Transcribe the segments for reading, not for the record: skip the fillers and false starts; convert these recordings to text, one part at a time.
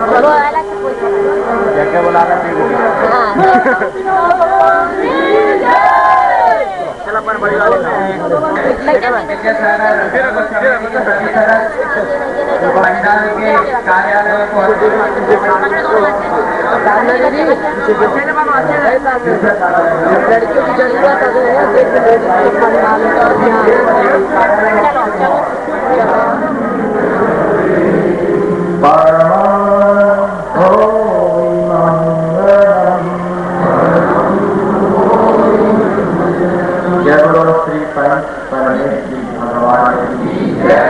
वो अलग से पूछ क्या बोला रहा है? चला पर बड़ी वाली कार्यालय को लड़कियों की जरूरत श्री परमेश्वरी भगवान की जय।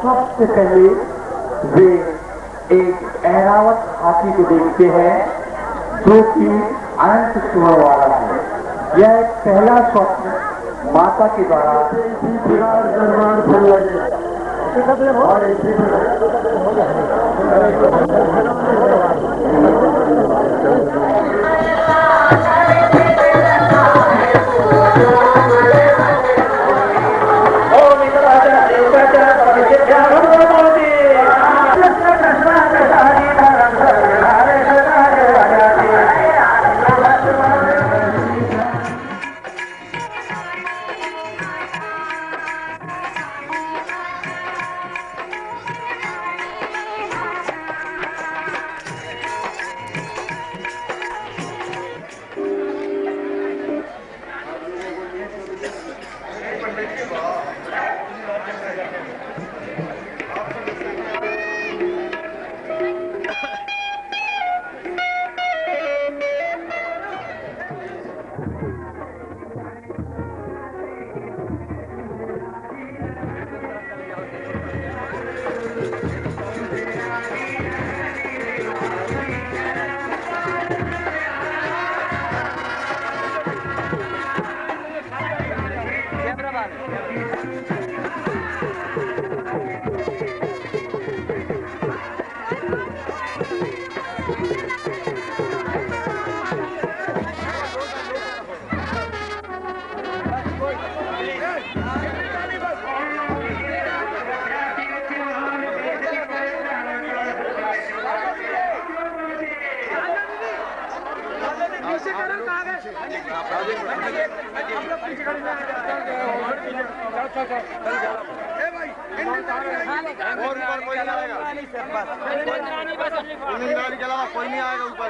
सबसे पहले वे एक ऐरावत हाथी को देखते हैं जो कि अनंत सुवर्ण वाला है। यह एक पहला स्वप्न माता के द्वारा कोई नहीं आएगा ऊपर।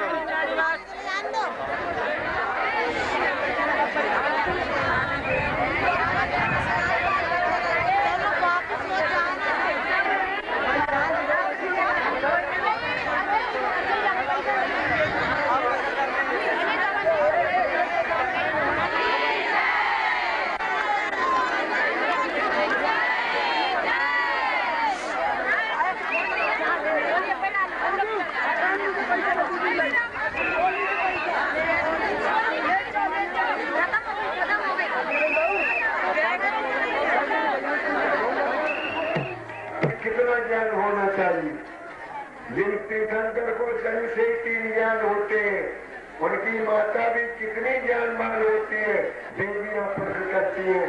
कितना ज्ञान होना चाहिए। जिन तीर्थंकर को जन्म से 3 ज्ञान होते हैं, उनकी माता भी कितनी ज्ञानवान होती है, देवियां प्रश्न करती हैं।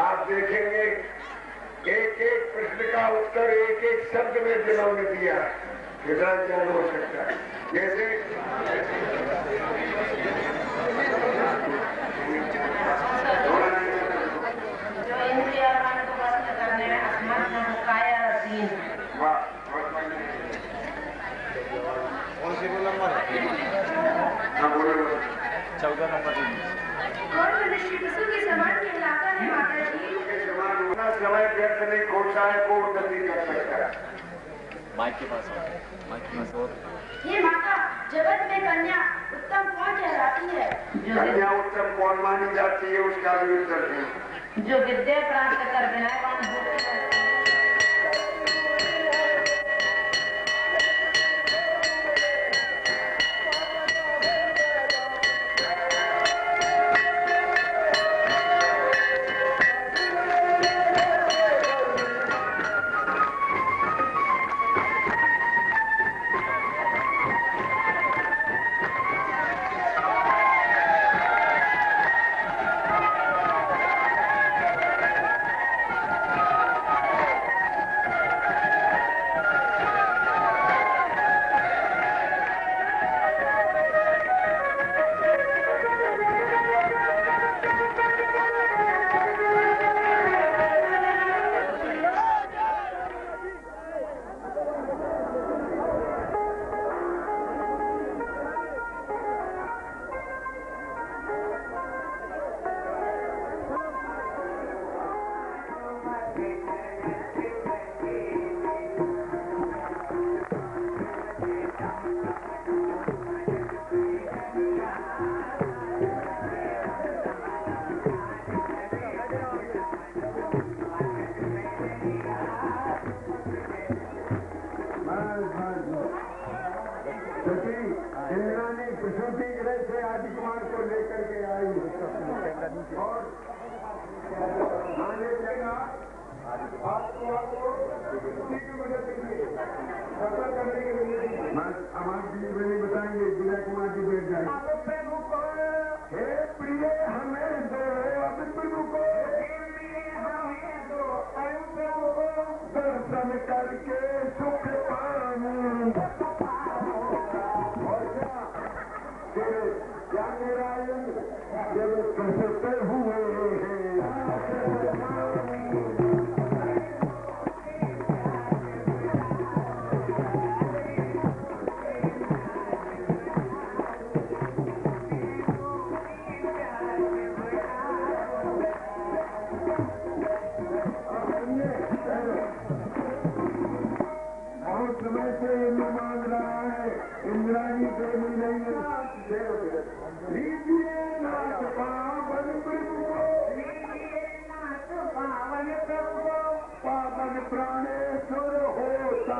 आप देखेंगे एक एक प्रश्न का उत्तर एक एक शब्द में जिन्होंने दिया, कितना ज्ञान हो सकता है। जैसे जो इंद्रिय मन को वश में करने में असमर्थ है, वो काया दीन है। कौन सी नंबर है? 14 नंबर। कौन मनुष्य विष्णु के समान कहलाता है माता जी? समय व्यर्थ नहीं खोचा है, वो उन्नति कर सकता है। माइक के पास और ये माता, जगत में कन्या उत्तम कौन कहलाती है? कन्या उत्तम कौन मानी जाती है, उसका भी उत्तर है। जो विद्या प्राप्त कर विनयवान होती है। बताएंगे विजय कुमार जी बैठ जाए। हे प्रिय हमें दो, अब प्रभु को दर्शन करके सुख पाऊं। जागरायन जब कहते हुए समय से मांग रहा है, इंद्राणी देवी नहीं लीजिए नाथ पावन प्रभु को, नाथ पावन प्रभु को, पावन प्राणेश्वर होता।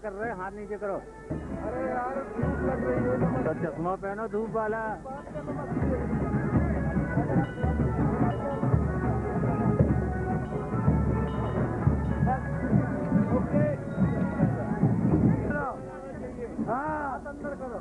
कर रहे हैं, हाथ नीचे करो। अरे यार धूप लग रही है तो चश्मा पहनो धूप वाला। हाँ अंदर करो।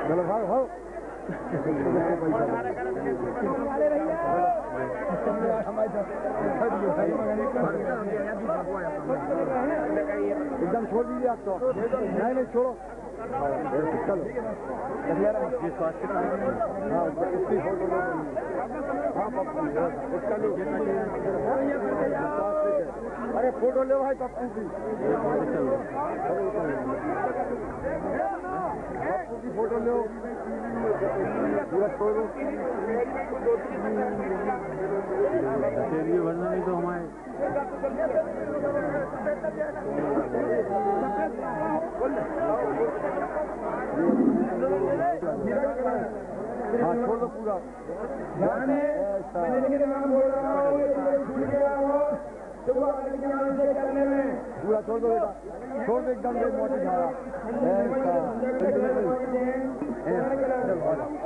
चलो भाग भाग एकदम छोड़ दीजिए आप तो नहीं छोड़ो चलो हाँ उसकी फोटो अरे फोटो ले भाई पप्पू की पप्पू की फोटो लो पूरा छोड़ो भरना नहीं तो हमारे हाँ छोड़ दो पूरा पूरा छोड़ दो बेटा छोड़ दो एकदम मोटी धारा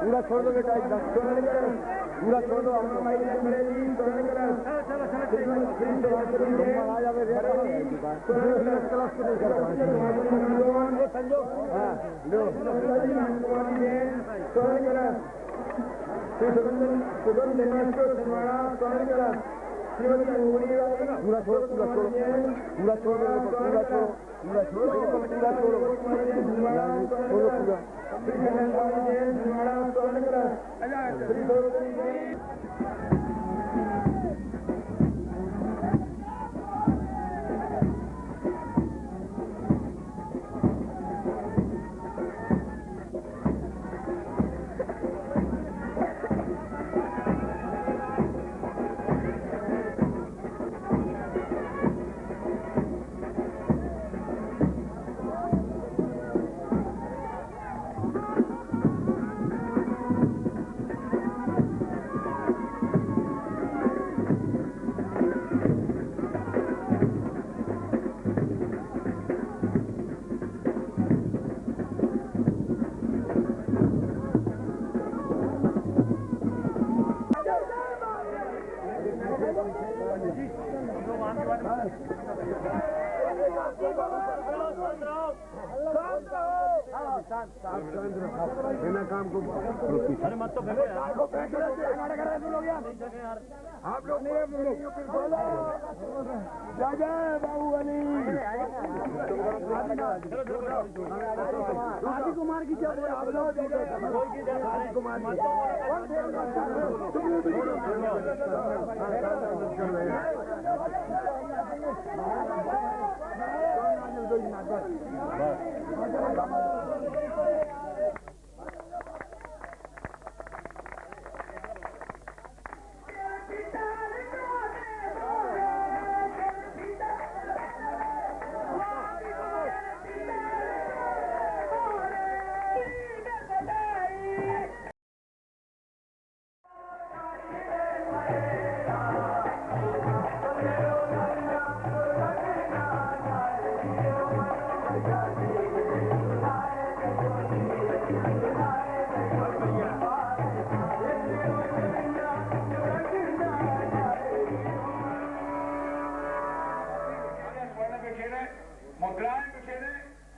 पूरा छोड़ दो बेटा एकदम पूरा छोड़ दो पूरा छोड़ो पूरा छोड़ो पूरा छोड़ो पूरा छोड़ो पूरा छोड़ो पूरा छोड़ो छोड़ो पूरा बिना काम को अरे मत तो आप लोग जय जय बाहुबली आदि कुमार की जब आप लोग कुमार मुद्राएं बिखेरे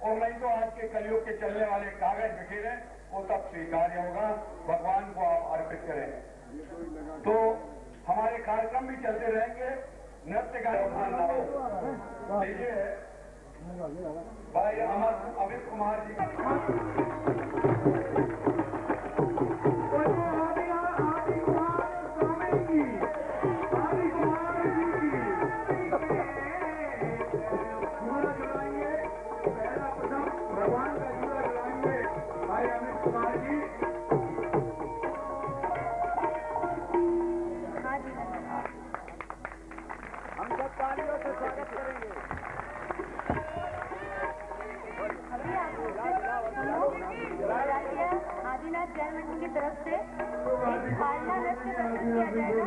और नहीं तो आज के कलयुग के चलने वाले कागज बिखेरे, वो तब स्वीकार्य होगा। भगवान को आप अर्पित करें। तो हमारे कार्यक्रम भी चलते रहेंगे। नृत्य का लीजिए भाई अमित कुमार जी। हम सब तालियों से स्वागत करेंगे। आदिनाथ जैन मंडल की तरफ से पालना नृत्य प्रस्तुत किया जाएगा।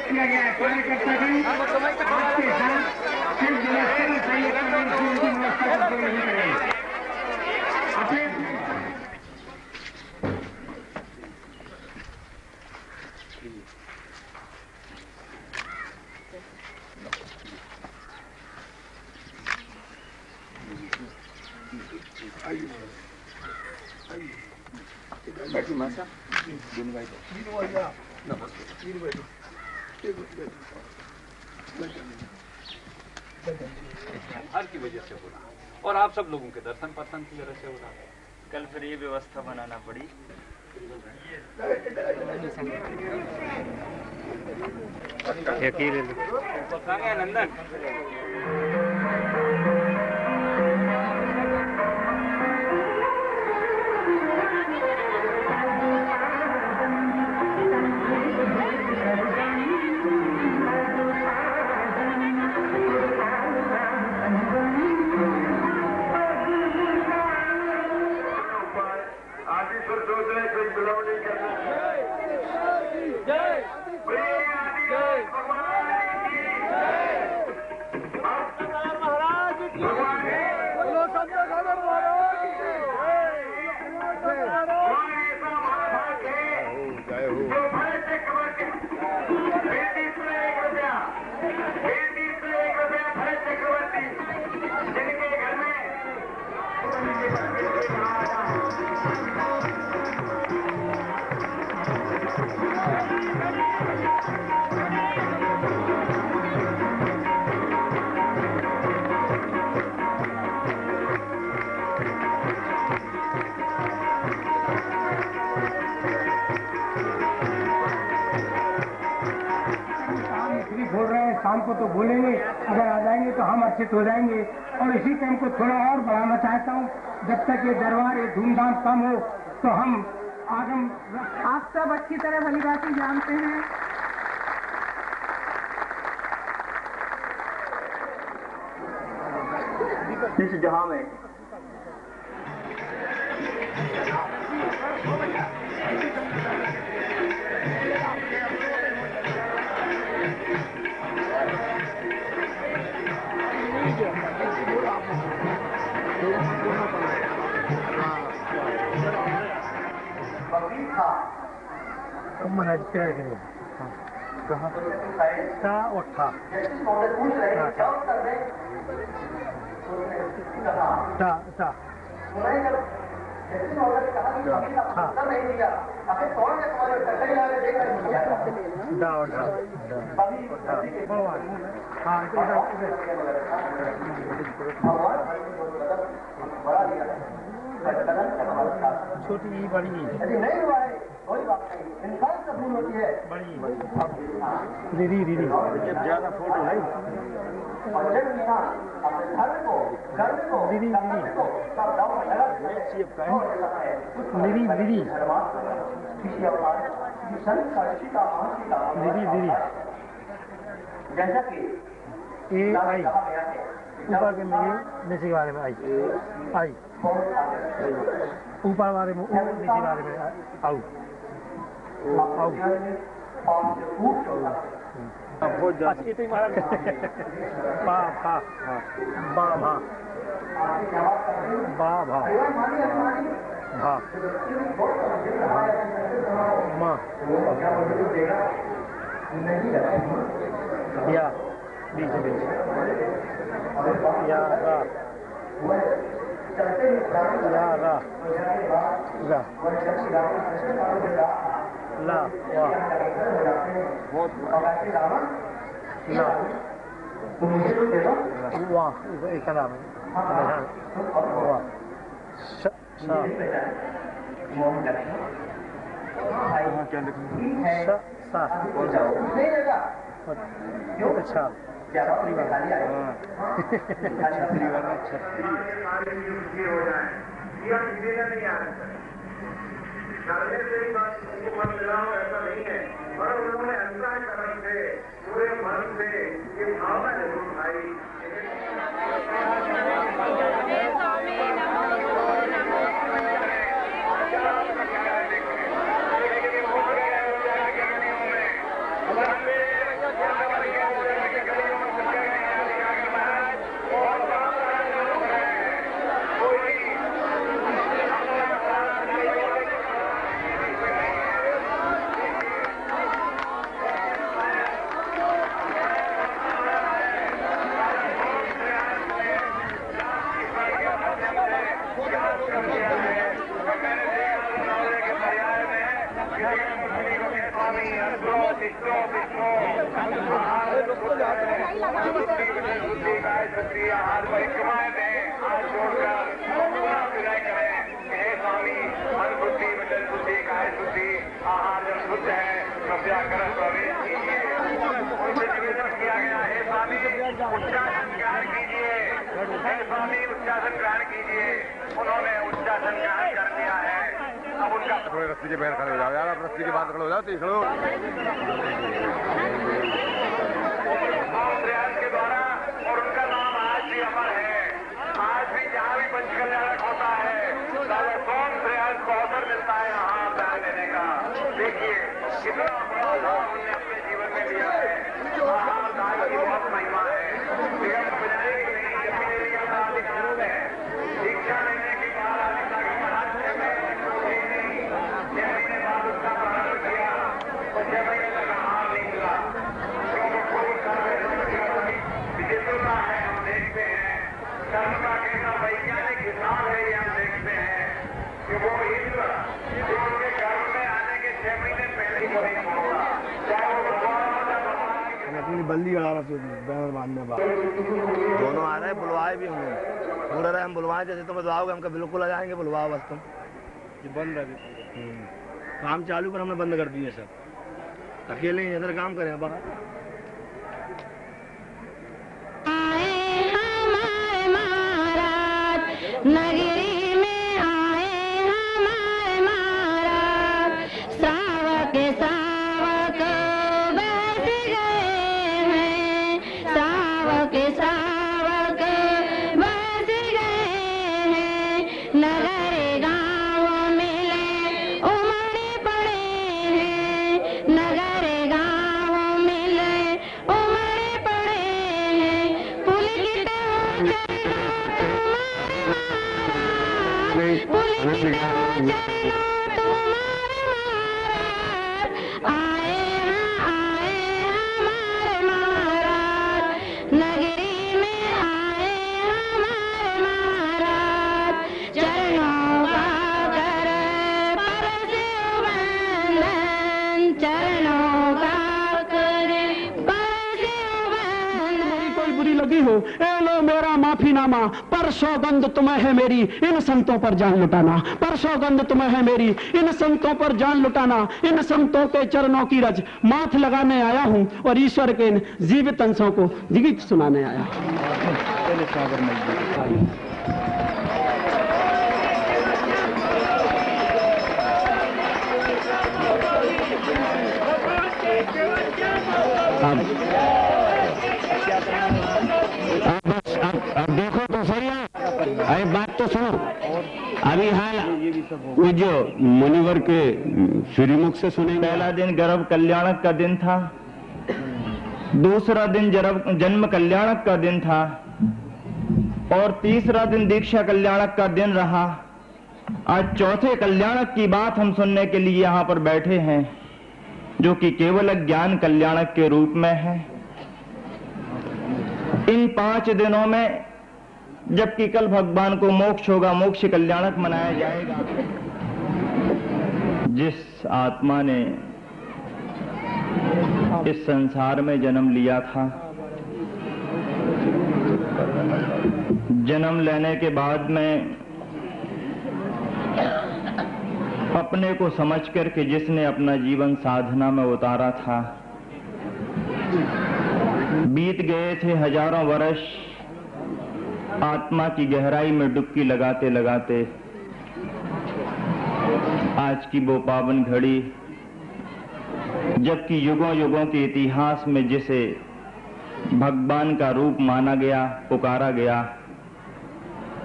किया गया है कार्यकर्तागण आपके साथ सिर्फ व्यवस्था चाहिए व्यवस्था नहीं करेंगे। बैठो मासा दोनों भाई हर की वजह से हो रहा और आप सब लोगों के दर्शन पसंद की वजह से हो रहा। कल फिर ये व्यवस्था बनाना पड़ी। नंदन जय जय भगवान की जय। मिस्त्री बोल रहे हैं शाम को तो बोलेंगे, अगर आ जाएंगे तो हम अच्छे हो जाएंगे। और इसी कैंप को थोड़ा और बढ़ाना चाहता हूँ, जब तक ये दरबार ये धूमधाम कम हो तो हम आगम। आप सब अच्छी तरह भली भांति जानते हैं इस जहां में कहाँ था और था छोटी बड़ी नहीं हुआ है, कोई बात नहीं, इंसान से भूल होती है। बड़ी दीदी दीदी ज्यादा फोटो है दीदी दीदी दीदी दीदी दीदी दीदी जैसा कि ए आई ऊपर के मेरे नीचे के बारे में आई ऊपर वाले में नीचे वाले में आऊ आऊ बहुत ज्यादा इतनी मारा बा भा बा भा बा भा भा माँ या बीच बीच या रा ला वाह ला वाह एक नाम है वाह सा अच्छा छतरी वाला छतरी करने से ही बात को मन मिला हो ऐसा नहीं है, पर उन्होंने अंतःकरण से पूरे मन से ये भावना जरूर उठाई। थोड़े रस्सी के पैर खड़े हो जाओ यार, आप रस्सी के बाद खड़े हो जाओ, तो खड़ो के द्वारा, और उनका नाम आज भी अमर है। आज भी जहाँ भी पंच कल्याणक होता है, राजा सोम श्रेयांश को अवसर मिलता है यहाँ बयान देने का। देखिए कितना बड़ा लाभ उन्होंने अपने जीवन में लिया है। महादास की बहुत महिमा है। शिक्षा लेने के बाद अधिकता के महाराष्ट्र में 6 महीने बाद उसका प्रारंभ किया और 6 महीने तक हार नहीं मिला। विचित्रता है, हम देखते हैं कर्म का कहना वैज्ञानिक हिसाब है, ये हम देखते हैं कि वो इंद्र जो उनके कर्म में आने के 6 महीने पहले ही नहीं पहुंचा, चाहे वो भगवान अपनी बल्ली अड़ा रहा बैनर बांधने बाद दोनों आ रहे हैं, बुलवाए भी हमने बोल रहे हम बुलवाए, जैसे तुम बुलवाओगे हमका बिल्कुल आ जाएंगे, बुलवाओ बस तुम। ये बंद है काम चालू पर हमने बंद कर दिए सब, अकेले ही अंदर काम करें बाहर। नगरी में आए हमारे महाराज, सावक सावक बैठ गए हैं, सावक सावक बैठ गए हैं। नगर गाँव मिले उमड़ पड़े हैं, नगर गाँव मिले उमड़ पड़े हैं। पुलकित हो पुलकित हो चलो तुम्हारे महाराज, आए हमारे महाराज, नगरी में आए हमारे महाराज। चरणों का कर परस्यो बंधन, चरणों का कर परस्यो बंधन। कोई बुरी लगी हो ए लो मेरा माफीनामा, पर सौगंध तुम्हें है मेरी इन संतों पर जान लुटाना, पर सौगंध तुम्हें है मेरी इन संतों पर जान लुटाना। इन संतों के चरणों की रज माथ लगाने आया हूं और ईश्वर के इन जीवित अंशों को गीत सुनाने आया। अब देखो तो सही है, अरे बात तो सुनो। अभी हाल वो जो मुनिवर के श्रीमुख से सुनेंगे। पहला दिन गर्भ कल्याणक का दिन था, दूसरा दिन जन्म कल्याणक का दिन था और तीसरा दिन दीक्षा कल्याणक का दिन रहा। आज चौथे कल्याणक की बात हम सुनने के लिए यहाँ पर बैठे हैं, जो कि केवल ज्ञान कल्याणक के रूप में है। इन 5 दिनों में, जबकि कल भगवान को मोक्ष होगा, मोक्ष कल्याणक मनाया जाएगा। जिस आत्मा ने इस संसार में जन्म लिया था, जन्म लेने के बाद में अपने को समझ करके जिसने अपना जीवन साधना में उतारा था, बीत गए थे हजारों वर्ष आत्मा की गहराई में डुबकी लगाते लगाते। आज की वो पावन घड़ी, जबकि युगों युगों के इतिहास में जिसे भगवान का रूप माना गया, पुकारा गया,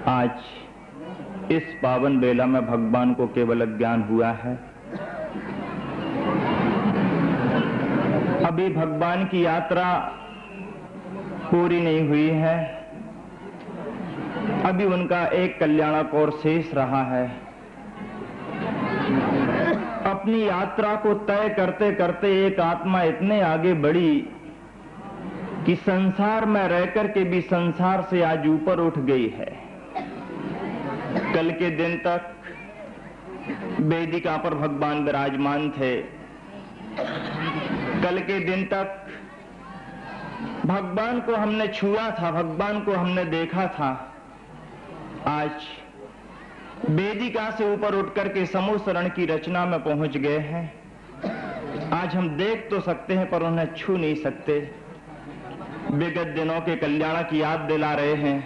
आज इस पावन बेला में भगवान को केवल अज्ञान हुआ है। अभी भगवान की यात्रा पूरी नहीं हुई है, अभी उनका एक कल्याणक और शेष रहा है। अपनी यात्रा को तय करते करते एक आत्मा इतने आगे बढ़ी कि संसार में रहकर के भी संसार से आज ऊपर उठ गई है। कल के दिन तक वेदिका पर भगवान विराजमान थे, कल के दिन तक भगवान को हमने छुआ था, भगवान को हमने देखा था। आज वेदिका से ऊपर उठकर के समूह शरण की रचना में पहुंच गए हैं। आज हम देख तो सकते हैं पर उन्हें छू नहीं सकते। विगत दिनों के कल्याण की याद दिला रहे हैं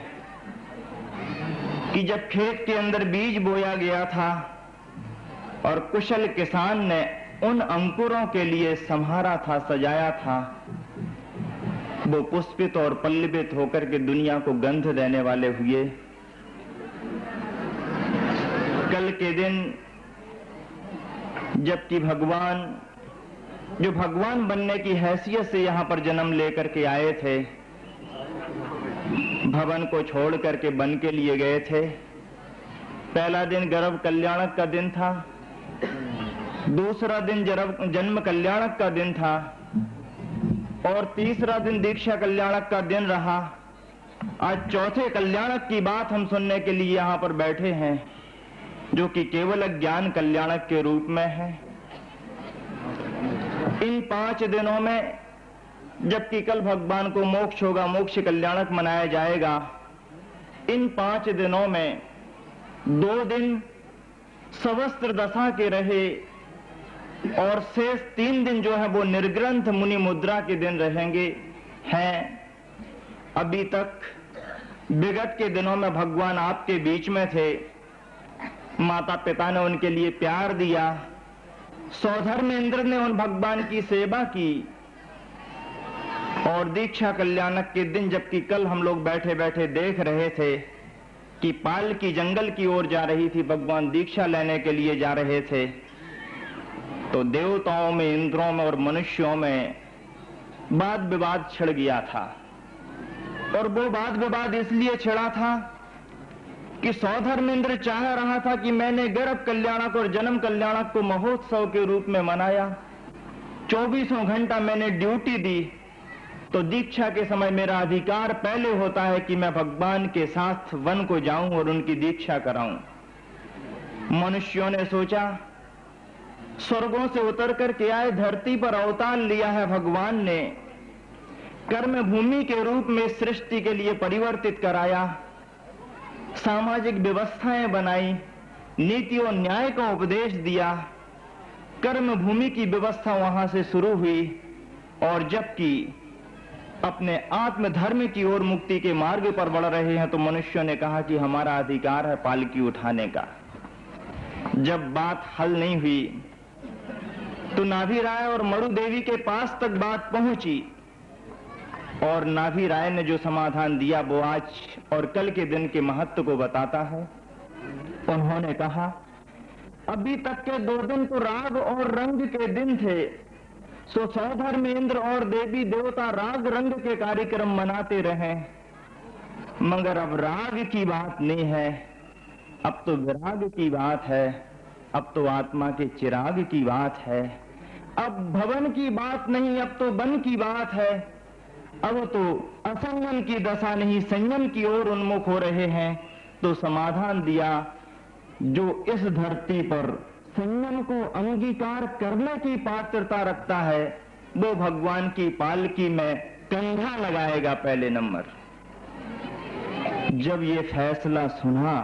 कि जब खेत के अंदर बीज बोया गया था और कुशल किसान ने उन अंकुरों के लिए संभारा था, सजाया था, वो पुष्पित और पल्लवित होकर के दुनिया को गंध देने वाले हुए। कल के दिन जबकि भगवान, जो भगवान बनने की हैसियत से यहाँ पर जन्म लेकर के आए थे, भवन को छोड़ करके वन के लिए गए थे। पहला दिन गर्भ कल्याणक का दिन था, दूसरा दिन जन्म कल्याणक का दिन था और तीसरा दिन दीक्षा कल्याणक का दिन रहा। आज चौथे कल्याणक की बात हम सुनने के लिए यहाँ पर बैठे हैं, जो कि केवल ज्ञान कल्याणक के रूप में है। इन 5 दिनों में, जबकि कल भगवान को मोक्ष होगा, मोक्ष कल्याणक मनाया जाएगा, इन 5 दिनों में 2 दिन सवस्त्र दशा के रहे और शेष 3 दिन जो है वो निर्ग्रंथ मुनि मुद्रा के दिन रहेंगे हैं। अभी तक विगत के दिनों में भगवान आपके बीच में थे, माता पिता ने उनके लिए प्यार दिया, सौधर्मेंद्र ने उन भगवान की सेवा की, और दीक्षा कल्याणक के दिन, जबकि कल हम लोग बैठे बैठे देख रहे थे कि पाल की जंगल की ओर जा रही थी, भगवान दीक्षा लेने के लिए जा रहे थे, तो देवताओं में, इंद्रों में और मनुष्यों में वाद विवाद छिड़ गया था। और वो वाद विवाद इसलिए छिड़ा था कि सौधर्मेंद्र चाह रहा था कि मैंने गर्भ कल्याणक और जन्म कल्याणक को महोत्सव के रूप में मनाया, 24 घंटा मैंने ड्यूटी दी, तो दीक्षा के समय मेरा अधिकार पहले होता है कि मैं भगवान के साथ वन को जाऊं और उनकी दीक्षा कराऊं। मनुष्यों ने सोचा, स्वर्गों से उतर करके आए, धरती पर अवतार लिया है भगवान ने, कर्म भूमि के रूप में सृष्टि के लिए परिवर्तित कराया, सामाजिक व्यवस्थाएं बनाई, नीति और न्याय का उपदेश दिया, कर्म भूमि की व्यवस्था वहां से शुरू हुई। और जबकि अपने आत्म धर्म की ओर, मुक्ति के मार्ग पर बढ़ रहे हैं, तो मनुष्यों ने कहा कि हमारा अधिकार है पालकी उठाने का। जब बात हल नहीं हुई तो नाभि राय और मड़ु देवी के पास तक बात पहुंची, और नाभि राय ने जो समाधान दिया वो आज और कल के दिन के महत्व को बताता है। उन्होंने कहा, अभी तक के 2 दिन तो राग और रंग के दिन थे, सो सौधर्मेंद्र और देवी देवता राग रंग के कार्यक्रम मनाते रहे, मगर अब राग की बात नहीं है, अब तो विराग की बात है, अब तो आत्मा के चिराग की बात है, अब भवन की बात नहीं, अब तो वन की बात है, अब तो असंयम की दशा नहीं, संयम की ओर उन्मुख हो रहे हैं। तो समाधान दिया, जो इस धरती पर संयम को अंगीकार करने की पात्रता रखता है, वो भगवान की पालकी में कंधा लगाएगा पहले नंबर। जब ये फैसला सुना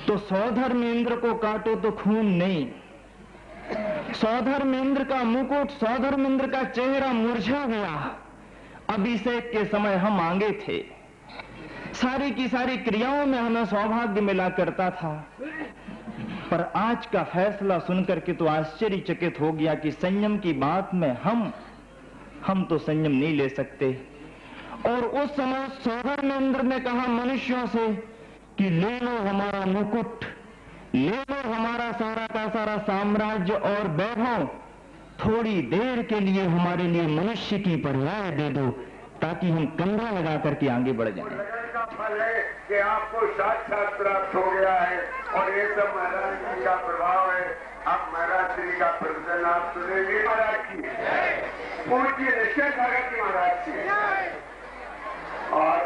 तो सौधर्मेंद्र को काटो तो खून नहीं, सौधर्मेंद्र का मुकुट, सौधर्मेंद्र का चेहरा मुरझा गया। अभिषेक के समय हम आगे थे, सारी की सारी क्रियाओं में हमें सौभाग्य मिला करता था, पर आज का फैसला सुनकर के तो आश्चर्यचकित हो गया कि संयम की बात में हम तो संयम नहीं ले सकते। और उस समय सौधर्मेंद्र ने कहा मनुष्यों से कि ले लो हमारा मुकुट, ले लो हमारा सारा का सारा साम्राज्य और वैभव, थोड़ी देर के लिए हमारे लिए मनुष्य की पर्याय दे दो, ताकि हम कंधा लगा करके आगे बढ़ जाएं। का फल है कि आपको साक्षात प्राप्त हो गया है, और ये सब महाराज जी का प्रभाव है। अब महाराज श्री का प्रवचन आप सुनेंगे, महाराज की पूज्य निश्चय भगत जी महाराज की। और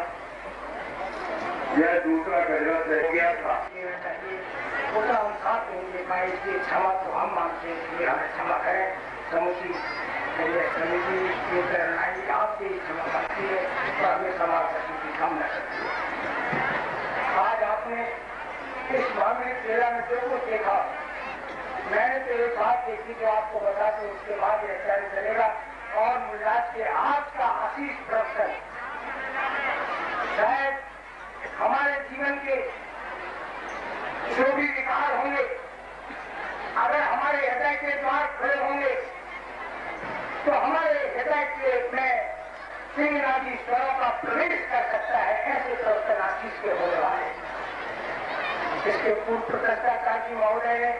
यह दूसरा गजरत हो गया था, उसका हम साथ नहीं दे पाए, इसलिए क्षमा तो हम मांगते हैं, इसलिए हमें क्षमा करें। समुची समिति की प्रेरणाई आपसे क्षमा मांगती है, तो हमें समाज की कामना करती है। आज आपने इस मामले क्रीड़ा में जो कुछ देखा, मैंने तो एक बात देखी जो आपको बता दूं, उसके बाद यह जारी चलेगा। और मुल्लाज के आज का आशीष प्रवचन शायद हमारे जीवन के जो भी विकार होंगे, अगर हमारे हृदय के द्वार खुले होंगे तो हमारे हृदय के में सिंहनादी स्वरों का प्रवेश कर सकता है। ऐसे प्रवचन आशीष के होने वाले। इसके पूर्व प्रदर्शनकार जी महोदय ने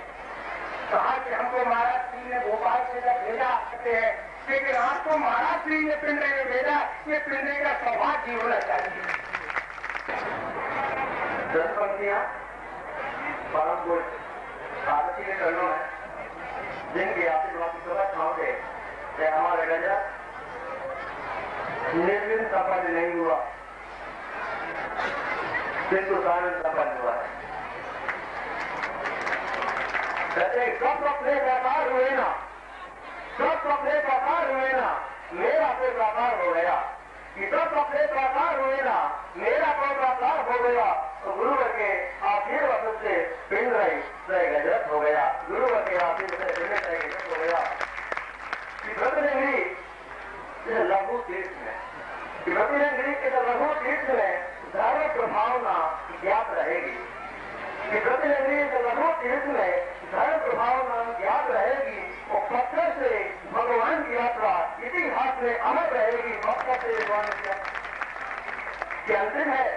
कहा कि हमको महाराज जी ने भोपाल से जब भेजा सकते हैं, लेकिन आपको महाराज जी ने पिंडे में भेजा, ये पिंडे का सौभाग्य होना चाहिए। 10 पंक्तियां परम गुण सारथी के चरणों है, जिनकी आशीर्वाद सुबह खाओगे कि हमारा गजब निर्विघ्न संपन्न नहीं हुआ, किंतु कारण संपन्न हुआ है। सब अपने व्यापार हुए ना, सब अपने व्यापार हुए ना, मेरा कोई व्यापार हो गया, कि सब अपने व्यापार हुए ना, मेरा कोई व्यापार हो गया, तो गुरु के आशीर्वाद से पिंड रही गजब हो गया, गुरु के आशीर्वाद से पिंड रही गजब हो गया। लघु तीर्थ में, लघु तीर्थ में धर्म प्रभावना ज्ञात रहेगी कि प्रतिनिधि लघु तीर्थ में धर्म प्रभावना ज्ञात रहेगी और पत्थर से भगवान की यात्रा इतिहास में अमर रहेगी। पत्थर से भगवान की अंतिम है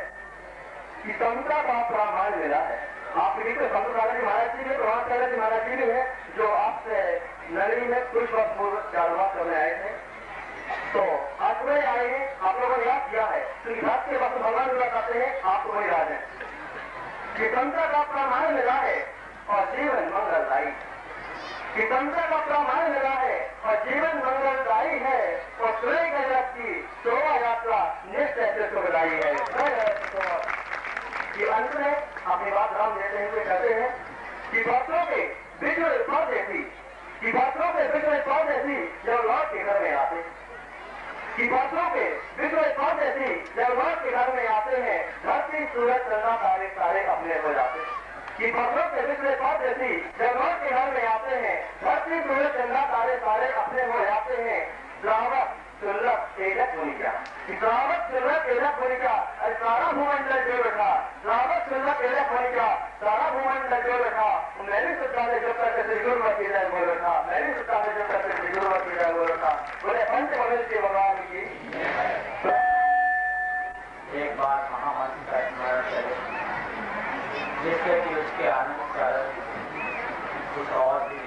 कि समता का प्रामाण्य मिला है। आपके बीच में संत दादाजी महाराज जी ने, प्रभात दादाजी महाराज जी भी है, जो आपसे नगरी में कुछ वक्त पूर्व चारवाक करने आए थे। तो आज वे आए हैं, आप लोगों ने याद किया है तो रात के वक्त भगवान बताते हैं आपको वही राज है कि तंत्र का प्रामाण्य मिला है और जीवन मंगलदायी। कि तंत्र का प्रामाण्य मिला है और जीवन मंगलदायी है और सूर्य गजब की शोभा यात्रा निश्चय से सुखदायी है। कि अंत में अपनी बात राम देते हुए कहते हैं कि भक्तों के बिजली पौध जैसी, कि भक्तों के बिजली पौध जैसी जब लौट के घर में आते, कि भक्तों के बिजली पौध जैसी जब लौट के घर में आते हैं, धरती सूरज चंदा तारे तारे अपने हो जाते। कि भक्तों के बिजली पौध जैसी जब लौट के घर में आते हैं, धरती सूरज चंदा तारे तारे अपने हो जाते हैं। श्रावक सुलभ एलक भूमिका, श्रावक सुलभ एलक भूमिका, सारा भूमंडल जो बैठा, श्रावक सुलभ एलक भूमिका, सारा भूमंडल जो बैठा, मैं भी सत्ता से जो करके श्री गुरुवती राय बोल रखा, मैं भी सत्ता से जो करके श्री गुरुवती राय बोल रखा। बोले पंच बदल के भगवान की। एक बार महामंत्र का स्मरण करें जिससे कि उसके आनंद का कुछ और भी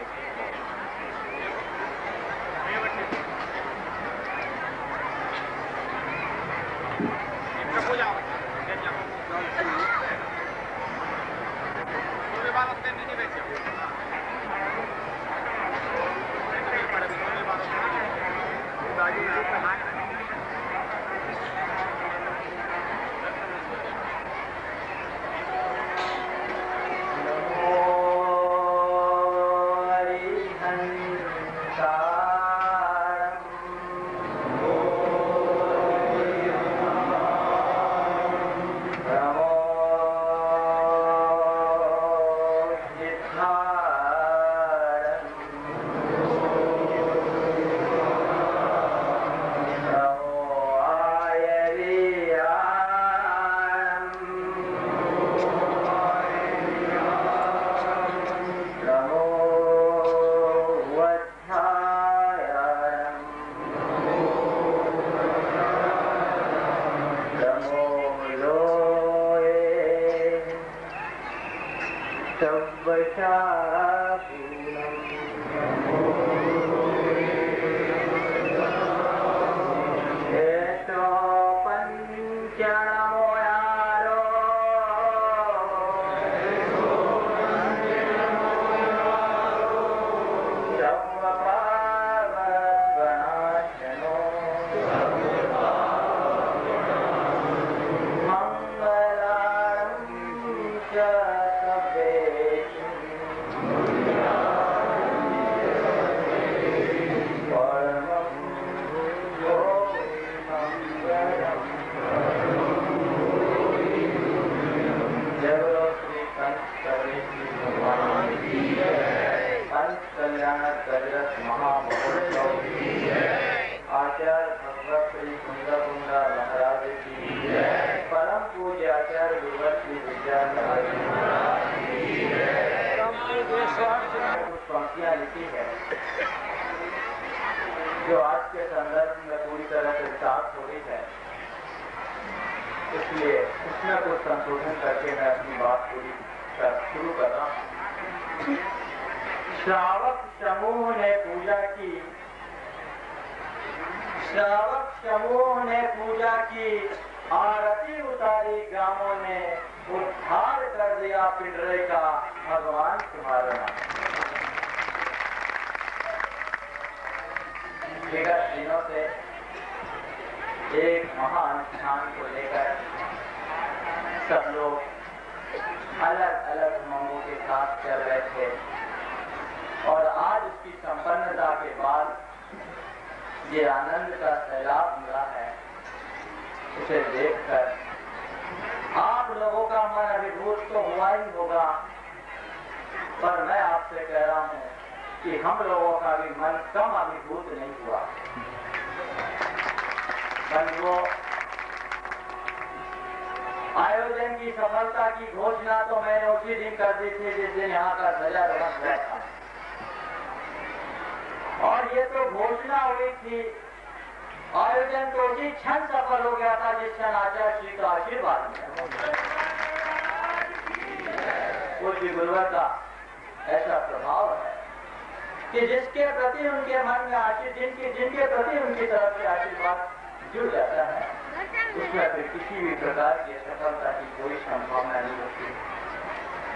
पंक्तियां लिखी है जो आज के संदर्भ में पूरी तरह से साफ हो रही है, इसलिए उसमें कुछ संशोधन करके मैं अपनी बात पूरी शुरू कर रहा हूँ। श्रावक समूह ने पूजा की, श्रावक समूह ने पूजा की, आरती उतारी गांवों ने, उद्धार कर दिया पिंडरे का भगवान तुम्हारा नाम। विगत दिनों से एक महान स्थान को लेकर सब लोग अलग अलग उमंगों के साथ चल रहे थे और आज उसकी संपन्नता के बाद ये आनंद का सैलाब मिला है, उसे देखकर आप लोगों का मन अभिभूत तो हुआ ही होगा, पर मैं आपसे कह रहा हूँ कि हम लोगों का भी मन कम अभिभूत नहीं हुआ। बंधुओं, की सफलता की घोषणा तो मैंने उसी दिन कर दी थी जिस दिन यहाँ का ध्वजारोहण हुआ था। और ये तो घोषणा हुई थी, आयोजन तो उसी क्षण सफल हो गया था जिस क्षण आचार्य श्री का आशीर्वाद मिला। पूज्य गुरुवर का ऐसा प्रभाव है कि जिसके प्रति उनके मन में जिनके प्रति उनकी तरफ से आशीर्वाद जुड़ जाता है, उसमें फिर किसी भी प्रकार की सफलता की कोई संभावना नहीं होती।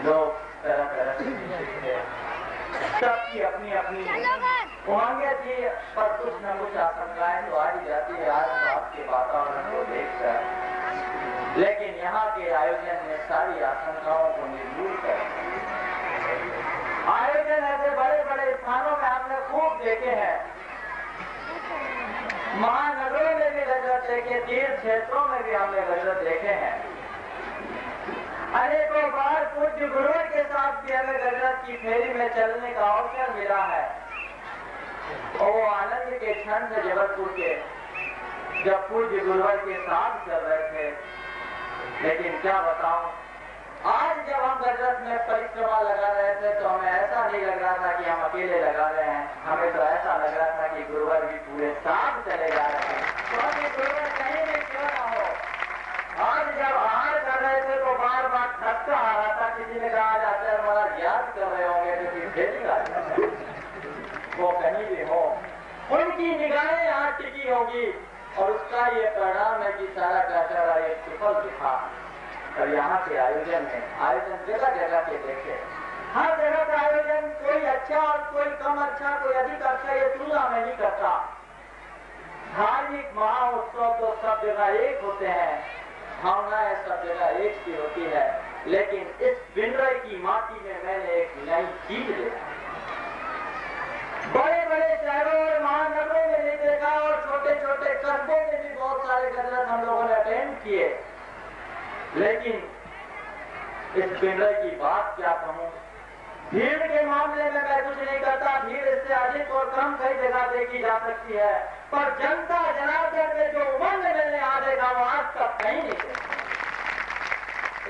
लोग तरह तरह से सीखते हैं, सबकी अपनी अपनी उमंगें थी, पर कुछ न कुछ आशंकाएं तो आ ही जाती है आज बात के वातावरण को देखकर। लेकिन यहाँ के आयोजन ने सारी आशंकाओं को निर्मूल कर आयोजन ऐसे बड़े बड़े स्थानों में हमने खूब देखे हैं, महानगरों में भी गजरत देखे, तीर्थ क्षेत्रों में भी हमने गजरत देखे हैं। अनेकों बार पूज्य गुरुवर के साथ भी हमें गजरत की फेरी में चलने का अवसर मिला है। और वो आनंद के क्षण से जबलपुर के जब पूज्य गुरुवर के साथ चल रहे थे। लेकिन क्या बताऊं, आज जब हम गजरत में परिक्रमा लगा रहे थे तो हमें ऐसा नहीं लग रहा था कि हम अकेले लगा रहे हैं, हमें तो ऐसा लग रहा था कि गुरुवर भी पूरे साथ चले जा रहे हैं, क्योंकि गुरुवर कहीं भी क्यों ना हो। आज जब आहार कर रहे थे तो बार बार थकता आ रहा था, किसी ने कहा आचार्य महाराज याद कर रहे होंगे क्योंकि फेरी आ जाए, वो कहीं भी हो उनकी निगाहें यहाँ टिकी होगी और उसका ये परिणाम है कि सारा का सारा ये सुफल दिखा। और यहाँ के आयोजन जगह जगह के देखे, हर जगह का आयोजन कोई अच्छा और कोई कम अच्छा, कोई अधिक अच्छा, ये तुलना में नहीं करता। धार्मिक महाउत्सव तो सब जगह एक होते हैं, भावनाएं सब जगह एक सी होती है, लेकिन इस पिंडरे की माटी में मैंने एक नई चीज देखा। बड़े बड़े शहरों और महानगरों में नहीं देखा और छोटे छोटे कस्बों में भी बहुत सारे गजरत हम लोगों ने अटेंड किए, लेकिन इस पिंडरे की बात क्या कहूं। भीड़ के मामले में मैं कुछ नहीं करता, भीड़ इससे अधिक और कम कई जगह देखी जा सकती है, पर जनता जनार्दन में जो उमंग मैंने यहाँ देखा वो आज तक कहीं नहीं देखा।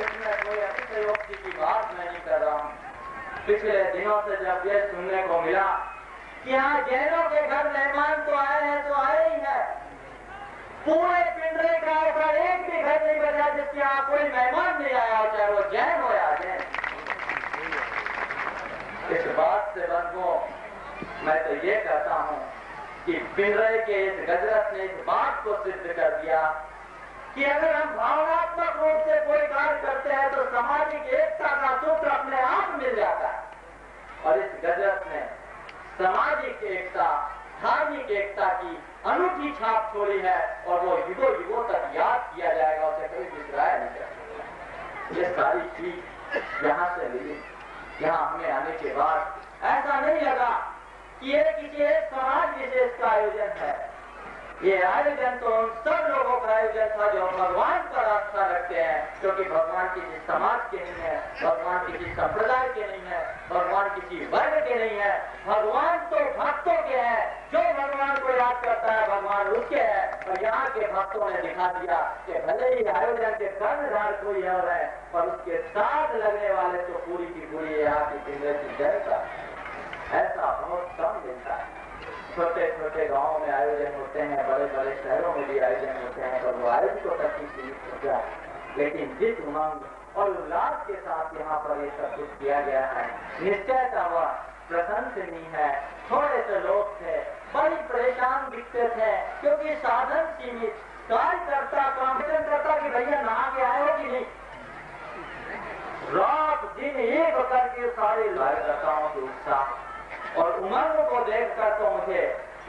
इसमें कोई अतिशयोक्ति की बात मैं नहीं कर रहा हूँ। पिछले दिनों से जब ये सुनने को मिला कि यहाँ जैनों के घर मेहमान तो आए हैं तो आए ही है, पूरे पिंडरे का ऐसा एक भी घर नहीं बचा जिसके यहाँ कोई मेहमान नहीं आया, चाहे वो जैन हो या जैन। इस बात से बंधुओं मैं तो ये कहता हूँ कि पिंडरे के इस गजरत ने इस बात को सिद्ध कर दिया कि अगर हम भावनात्मक रूप से कोई कार्य करते हैं तो सामाजिक एकता का सूत्र अपने आप मिल जाता है। और इस गजरत ने सामाजिक एकता, धार्मिक एकता की अनूठी छाप छोड़ी है और वो युगों युगों तक याद किया जाएगा, उसे कोई बिसराया नहीं जा सकता। ये सारी चीज यहाँ से मिली। यहाँ हमें आने के बाद ऐसा नहीं लगा कि ये किसी एक समाज विशेष का आयोजन है, ये आयोजन तो उन सब लोगों का आयोजन था जो भगवान पर आस्था रखते हैं, क्योंकि भगवान किसी समाज के नहीं है, भगवान किसी संप्रदाय के नहीं है, भगवान किसी वर्ग के नहीं है, भगवान तो भक्तों के हैं। जो भगवान को याद करता है भगवान उसके है। और यहाँ के भक्तों ने दिखा दिया कि भले ही आयोजन के कर्णधार कोई और है, पर उसके साथ लगने वाले तो पूरी की पूरी यहाँ की पिंडरे की जनता। ऐसा बहुत कम मिलता है। छोटे छोटे गांवों में आयोजन होते हैं, बड़े बड़े शहरों में भी आयोजन होते हैं, पर वो आयोजकों तक ही सीमित हो गया। लेकिन जिस उमंग और उल्लास के साथ यहाँ पर ये सब कुछ किया गया है, निश्चयता वह प्रशंसनीय है। थोड़े से लोग थे, बड़ी परेशान दिखते थे, क्योंकि साधन सीमित। कार्यकर्ता कॉम्पिटिशन करता कि भैया नहा के आए हो कि नहीं, रात दिन एक करके सारे कार्यकर्ताओं के उत्साह और उमंग को देखकर तो मुझे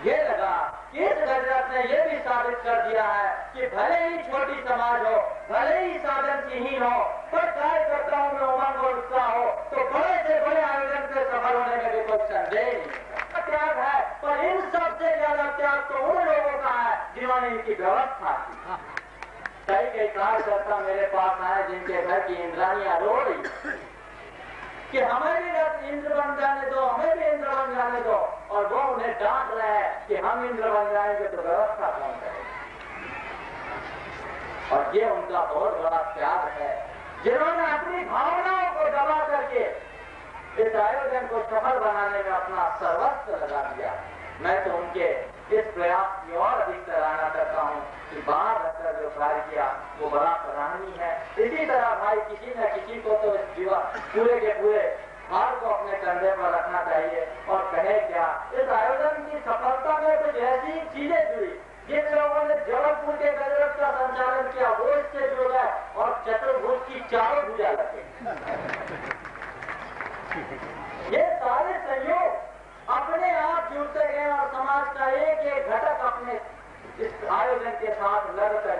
ये लगा कि इस गजरत ने ये भी साबित कर दिया है कि भले ही छोटी समाज हो, भले ही साधनहीन हो, पर कार्यकर्ताओं में उमंग और उत्साह हो तो बड़े से बड़े आयोजन से सफल होने में भी कोई संदेह नहीं। त्याग है, पर इन सबसे ज्यादा त्याग तो उन लोगों का है जिन्होंने इनकी व्यवस्था की। कई कार्यकर्ता मेरे पास आए जिनके घर की इंद्रानियां रो रही कि हमें भी इंद्र बन जाने दो, हमें भी इंद्र बन जाने दो, और वो उन्हें डांट रहे हैं कि हम इंद्र बन जाएंगे तो व्यवस्था कौन करेगा। और ये उनका बहुत बड़ा त्याग है जिन्होंने अपनी भावनाओं को दबा करके इस आयोजन को सफल बनाने में अपना सर्वस्व लगा दिया। मैं तो उनके इस प्रयास की और अधिक सराहना करता हूँ कि बाहर रहकर जो कार्य किया वो बड़ा सराहनीय है। इसी तरह भाई किसी न किसी को तो इस जीवा पूरे के पूरे भार को अपने कंधे पर रखना चाहिए और कहे क्या, इस आयोजन की सफलता में कुछ ऐसी चीजें जुड़ी जिन लोगों ने जबलपुर के गजरत का संचालन किया वो इससे जुड़ गए और चतुर्भुज की चारों भुजा लगे। ये सारे सहयोग अपने आप जुड़ते गए और समाज का एक एक घटक अपने इस आयोजन के साथ लगकर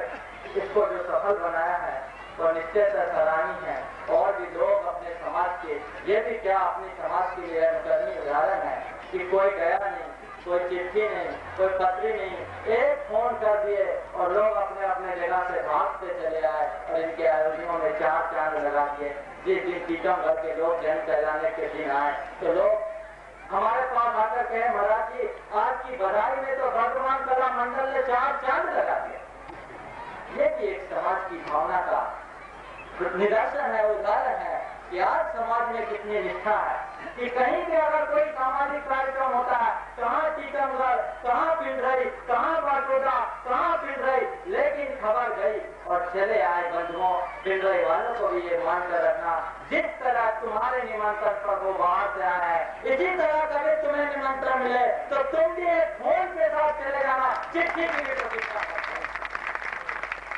इसको जो सफल बनाया है तो निश्चय सराहनीय है। और भी लोग अपने समाज के, ये भी क्या अपने समाज के लिए अनुकरणीय उदाहरण है कि कोई गया नहीं, कोई चिट्ठी नहीं, कोई पत्री नहीं, एक फोन कर दिए और लोग अपने अपने जगह से भागते चले आए और इनके आयोजनों में 4 चांद लगा दिए। जिस दिन टीकमगढ़ के लोग जन कहलाने के दिन आए तो लोग हमारे पास आकर कहे, महाराज जी आज की बधाई में तो वर्तमान कला मंडल ने 4 चांद लगा दिया। ये भी एक समाज की भावना का निदर्शन है, उदाहरण है कि आज समाज में कितनी निष्ठा है कि कहीं भी अगर कोई सामाजिक कार्यक्रम होता है, कहाँ टीकमगढ़, कहाँ पिंडरई, कहाँ बाटोदा, कहाँ पिंडरई, लेकिन खबर गई और चले आए बंधुओं। पिंडरई वालों को भी ये मानकर रखना, जिस तरह तुम्हारे निमंत्रण पर वो बाहर से आए हैं, इसी तरह कभी तुम्हें निमंत्रण मिले तो तुम भी एक फोन के साथ चले जाना, चिट्ठी की भी प्रतीक्षा करते।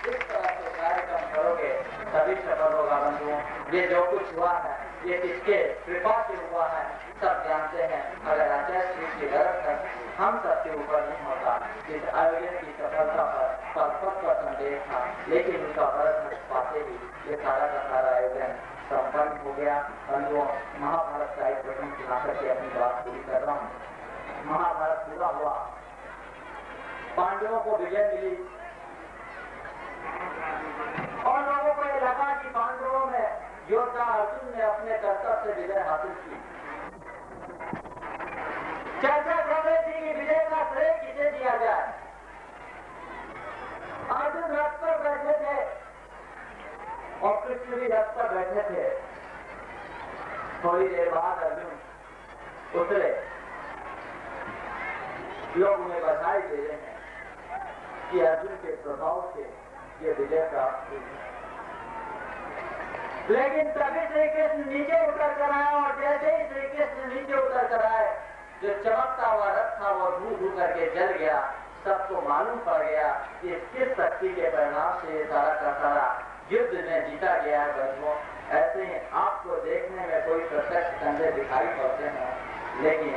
इस तरह से कार्यक्रम करोगे तभी सफल होगा बंधुओं। ये जो कुछ हुआ है ये किसके कृपा से हुआ है सब जानते हैं। अगर आचार्य श्री की गरज है हम सबके ऊपर नहीं होता। इस आयोजन की सफलता पर पद का संदेश था, लेकिन उसका बरस पाते ही ये सारा का सारा आयोजन संपन्न हो गया। बंधुओं, महाभारत का एक प्रश्न सुना करके अपनी बात पूरी कर रहा हूँ। महाभारत पूरा हुआ, पांडवों को विजय मिली और लोगों को ये लगा कि पांडवों में योद्धा अर्जुन ने अपने कर्तव्य से विजय हासिल की। चर्चा चल रही थी कि विजय का श्रेय किसे दिया जाए। अर्जुन रथ पर बैठे थे और कृष्ण भी रथ पर बैठे थे। थोड़ी देर बाद अर्जुन उतरे, लोग उन्हें बधाई दे रहे हैं कि अर्जुन के प्रभाव से ये विजय प्राप्त हुई। लेकिन तभी श्री कृष्ण नीचे उतर कर आए और जैसे ही श्री कृष्ण नीचे उतर कर आए, जो चमकता हुआ रथ था वो धू धू करके जल गया। सबको मालूम पड़ गया कि किस शक्ति के परिणाम से सारा का सारा युद्ध में जीता गया है। बंधुओं, ऐसे ही आपको देखने में कोई प्रत्यक्ष कंधे दिखाई पड़ते हैं, लेकिन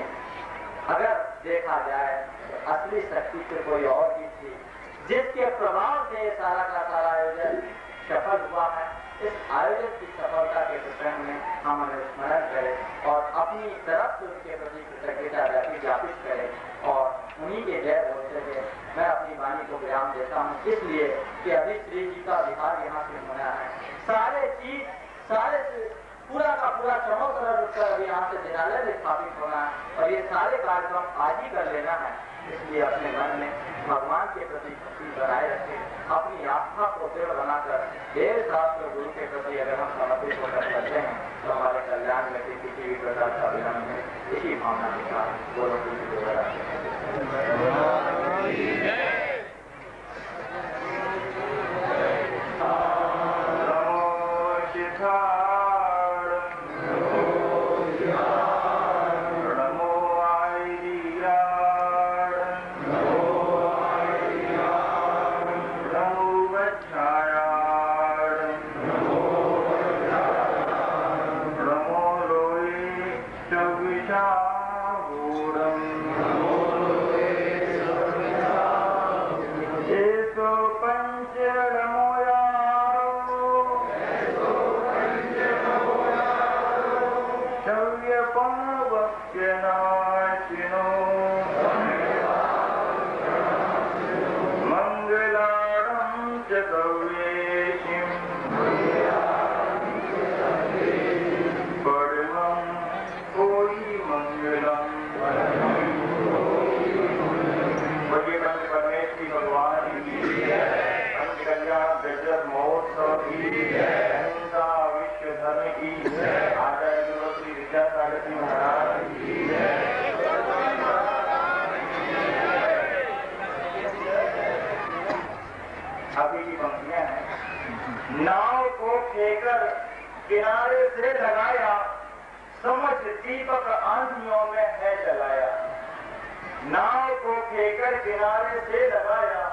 अगर देखा जाए तो असली शक्ति तो कोई और ही थी जिसके प्रभाव से सारा का सारा आयोजन सफल हुआ है। इस आयोजन की सफलता के प्रसंग में हम उन्हें स्मरण करें और अपनी तरफ से उनके प्रति कृतज्ञता ज्ञापित करें और उन्हीं के जय बोलते हुए मैं अपनी वाणी को विराम देता हूँ, इसलिए कि अभी श्री जी का विहार यहाँ से होना है। सारे पूरा का पूरा चमोत्तर उत्तर अभी यहाँ से दिनालय में स्थापित होना है और ये सारे कार्यक्रम आज ही कर लेना है। इसलिए अपने मन में भगवान के प्रति भक्ति बनाए रखें, अपनी आस्था को दृढ़ बनाकर देव शास्त्र गुरु के प्रति अगर हम समर्पित होकर चलते हैं तो हमारे कल्याण में किसी भी प्रकार का विलंब है। इसी भावना के साथ दोनों को महोत्सव की अभी की पंक्तियां हैं। नाव को फेंकर किनारे से लगाया, समझ दीपक आंधियों में है जलाया। नाव को फेंकर किनारे से लगाया,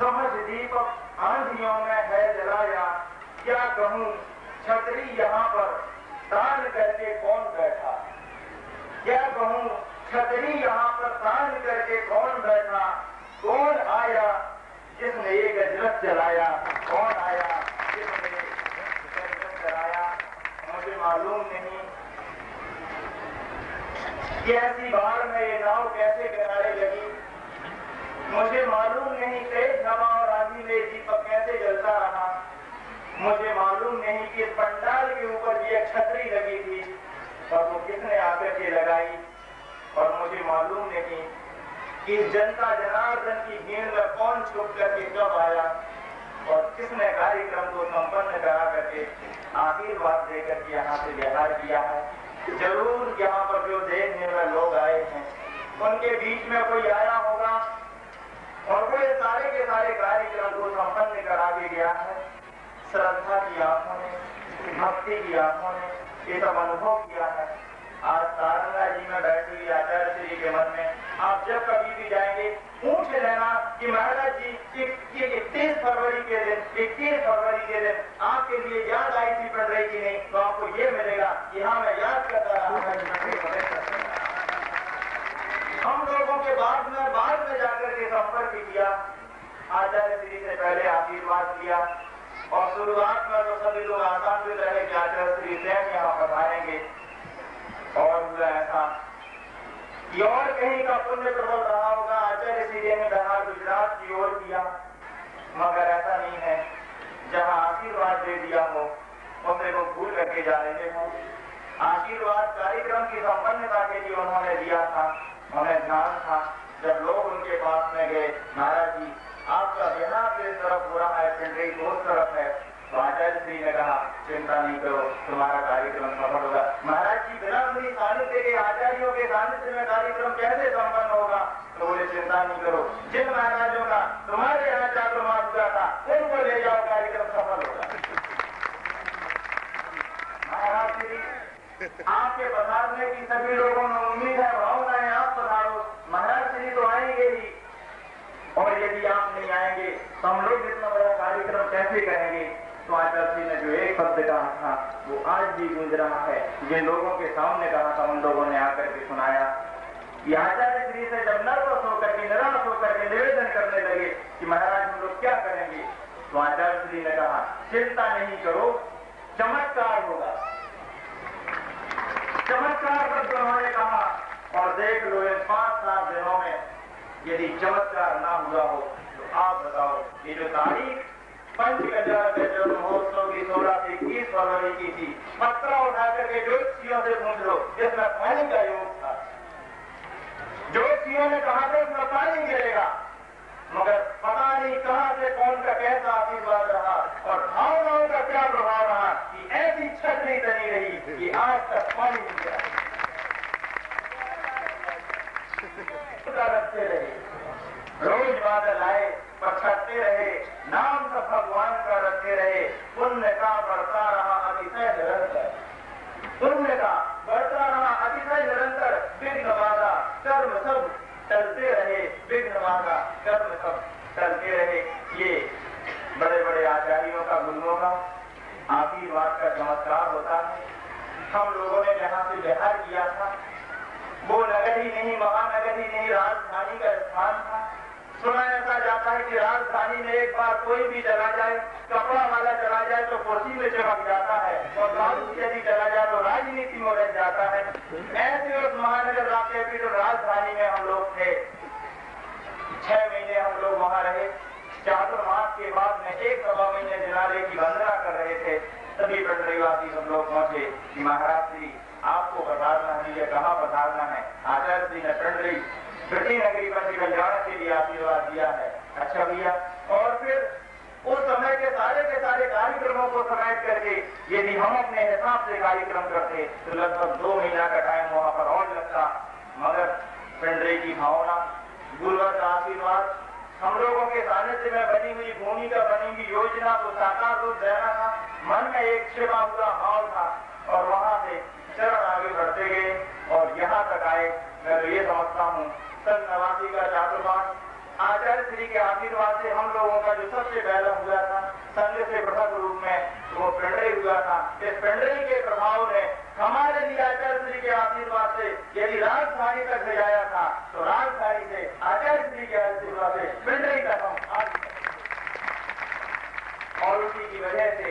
समझ दीपक आंधियों में है जलाया। क्या कहूँ छतरी यहाँ पर तान करके कौन बैठा, क्या कहूँ छतरी यहाँ पर तान करके कौन बैठा। कौन आया जिसने ये गजरत जलाया, कौन आया जिसने गजरत जलाया। मुझे मालूम नहीं कि ऐसी बाढ़ में ये नाव कैसे किनारे लगी, मुझे मालूम नहीं तेज हवा और आंधी में दीपक कैसे जलता रहा, मुझे मालूम नहीं कि पंडाल के ऊपर ये छतरी लगी थी और वो किसने आकर के लगाई, और मुझे मालूम नहीं कि जनता जनार्दन की भीड़ में कौन छुप करके कब आया और किसने कार्यक्रम को संपन्न करा करके आशीर्वाद देकर के यहाँ से व्यवहार किया है। जरूर यहाँ पर जो देखने में लोग आए हैं उनके बीच में कोई आया होगा और वो ये सारे के सारे कार्यक्रम को संपन्न करा के गया है। श्रद्धा की आंखों ने, भक्ति की आंखों ने ये सब अनुभव किया है। आज सारंगा जी में बैठी हुई आचार्य श्री के मन में आप जब कभी भी जाएंगे पूछ लेना कि महाराज जी 31 फरवरी के दिन, 21 फरवरी के दिन आपके लिए याद आई थी पड़ रही कि नहीं, तो आपको ये मिलेगा कि हाँ मैं याद करता रहा। हम लोगों के बाद में जाकर के संपर्क किया, आचार्य श्री से पहले आशीर्वाद किया और शुरुआत में तो सभी लोग आशान्वित रहे कि आचार्य श्री स्वयं यहाँ पधारेंगे और ऐसा कि और कहीं का पुण्य प्रबल रहा होगा। आचार्य श्री ने बिहार गुजरात की ओर किया, मगर ऐसा नहीं है जहाँ आशीर्वाद दे दिया हो उसे वो भूल करके जा रहे हो। आशीर्वाद कार्यक्रम की संपन्नता के लिए उन्होंने दिया था, उन्हें ध्यान था। जब लोग उनके पास में गए, महाराज जी आपका बिहार इस तरफ हो रहा है, पिंडरी उस तरफ है, तो आचार्य श्री ने कहा चिंता नहीं करो तुम्हारा कार्यक्रम सफल होगा। महाराज जी बिना मेरी सानिध्य के, आचार्यों के सानिध्य में कार्यक्रम कैसे संपन्न होगा, तो बोले चिंता नहीं करो, जिन महाराजों का तुम्हारे यहाँ चातुर्मास हुआ था उनको ले जाओ, कार्यक्रम सफल होगा। महाराज श्री आपके पधारने की सभी लोगों में उम्मीद है, भावना है, आप पधारो। महाराज श्री तो आएंगे ही, और यदि आप नहीं आएंगे तो हम लोग इतना बड़ा कार्यक्रम कैसे करेंगे। तो आचार्य जी ने जो एक शब्द कहा था वो आज भी गूंज रहा है। ये लोगों के सामने कहा था, उन लोगों ने आकर के सुनाया कि आचार्य श्री से जब नर्वस होकर के, निराश होकर के निवेदन करने लगे कि महाराज हम लोग क्या करेंगे, तो आचार्य श्री ने कहा चिंता नहीं करो, चमत्कार होगा। चमत्कार शब्द उन्होंने कहा और देख लो इन 5-7 दिनों में यदि चमत्कार ना हुआ हो तो आप बताओ। ये जो तारीख पंचगंजा के जन्म महोत्सव की 16 से 21 फरवरी की थी, पत्रा उठा करके ज्योतिषियों से पूछ लो, इसमें पानी का योग था। ज्योतिषियों ने कहा था इसमें पानी गिरेगा, मगर पता नहीं कहां से कौन का कैसा आशीर्वाद रहा और भावनाओं का क्या प्रभाव रहा कि ऐसी छतरी तनी रही कि आज तक पानी नहीं गिरा। रखते रहे, रोज बादल आए पछाते रहे, नाम सब भगवान का रखते रहे, पुण्य का बढ़ता रहा अतिशय निरंतर, पुण्य का बढ़ता रहा अतिशय निरंतर। विघ्न बाधा कर्म सब टलते रहे, विघ्न बाधा कर्म सब टलते रहे। ये बड़े बड़े आचार्यों का, गुरुओं का आशीर्वाद का चमत्कार होता है। हम लोगों ने जहाँ से विहार किया था वो नगर ही नहीं, महानगर ही नहीं, राजधानी का स्थान था। सुना ऐसा जाता है कि राजधानी में एक बार कोई भी चला जाए, कपड़ा वाला चला जाए तो कुर्सी में चमक जाता है, और दारू यदि चला जाए तो राजनीति में रह जाता है। ऐसे उस महानगर राष्ट्रपीठ राजधानी में हम लोग थे। 6 महीने हम लोग वहाँ रहे। चातुर्मास के बाद में 1-1.25 महीने जिनारे की वंदना कर रहे थे। सभी पंडरीवासी सब लोग पहुंचे कि महाराज श्री आपको पधारना है, कहाँ पधारना है। आचार्य श्री ने पंडरी कृति नगरी पंचगंजाण के लिए आशीर्वाद दिया है। अच्छा भैया, और फिर उस समय के सारे कार्यक्रमों को समेट करके यदि हम अपने हिसाब से कार्यक्रम करते तो लगभग 2 महीना का टाइम वहां पर और लगता, मगर पंडरी की भावना, गुरुवर का आशीर्वाद, हम लोगों के सानिध्य में बनी हुई भूमि का इस पिंडरी के प्रभाव ने हमारे लिए आचार्य श्री के आशीर्वाद से यदि राजधानी तक भेजाया था, तो राजधानी से आचार्य श्री के आशीर्वाद से पिंडरी तक हम आज, और उसी की वजह से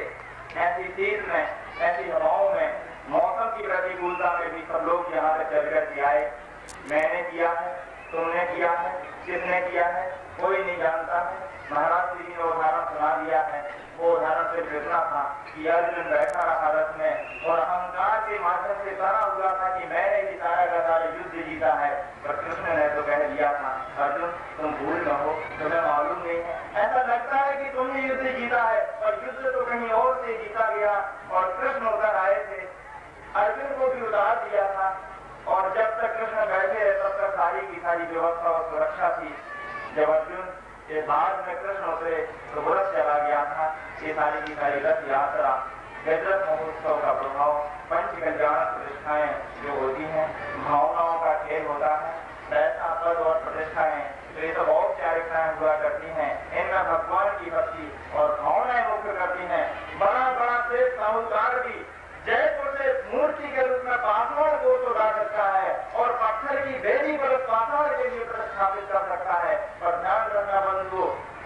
ऐसी चीज में, ऐसी हवाओं में, मौसम की प्रतिकूलता में भी सब लोग यहाँ तक चलकर के आए। मैंने किया है, तुमने किया है, किसने किया है कोई नहीं जानता है। महाराज जी ने उदाहरण सुना दिया है। वो उदाहरण सिर्फ इतना था कि अर्जुन बैठा रहा रथ में और अहंकार के माध्यम से सारा हुआ था कि मैंने ही सारा का सारा युद्ध जीता है। पर कृष्ण ने तो कह दिया था, अर्जुन तुम भूल न हो, तुम्हें मालूम नहीं है, ऐसा लगता है कि तुमने युद्ध जीता है, पर युद्ध तो कहीं और से जीता गया। और कृष्ण उतर आए थे, अर्जुन को भी उतार दिया था, और जब तक कृष्ण बैठे रहे तब तक सारी की सारी व्यवस्था और सुरक्षा थी। जब अर्जुन के बाद में कृष्ण उतरे तो व्रत चला गया था। ये सारी की सारी रथ यात्रा, गजरथ महोत्सव का प्रभाव, पंच कल्याण प्रतिष्ठाएं जो होती हैं, भावनाओं का खेल होता है, पैसा पद और प्रतिष्ठाएं, तो ये सब औपचारिकताएं हुआ करती हैं। इनमें भगवान की भक्ति और भावनाएं मुख्य करती हैं। बड़ा बड़ा से साहूकार भी जयपुर से मूर्ति के रूप में पाषाण को उड़ा सकता है और पत्थर की बेली पर पाषाण के लिए प्रतिष्ठापित कर सकता है। पर ध्यान रखना बंधु,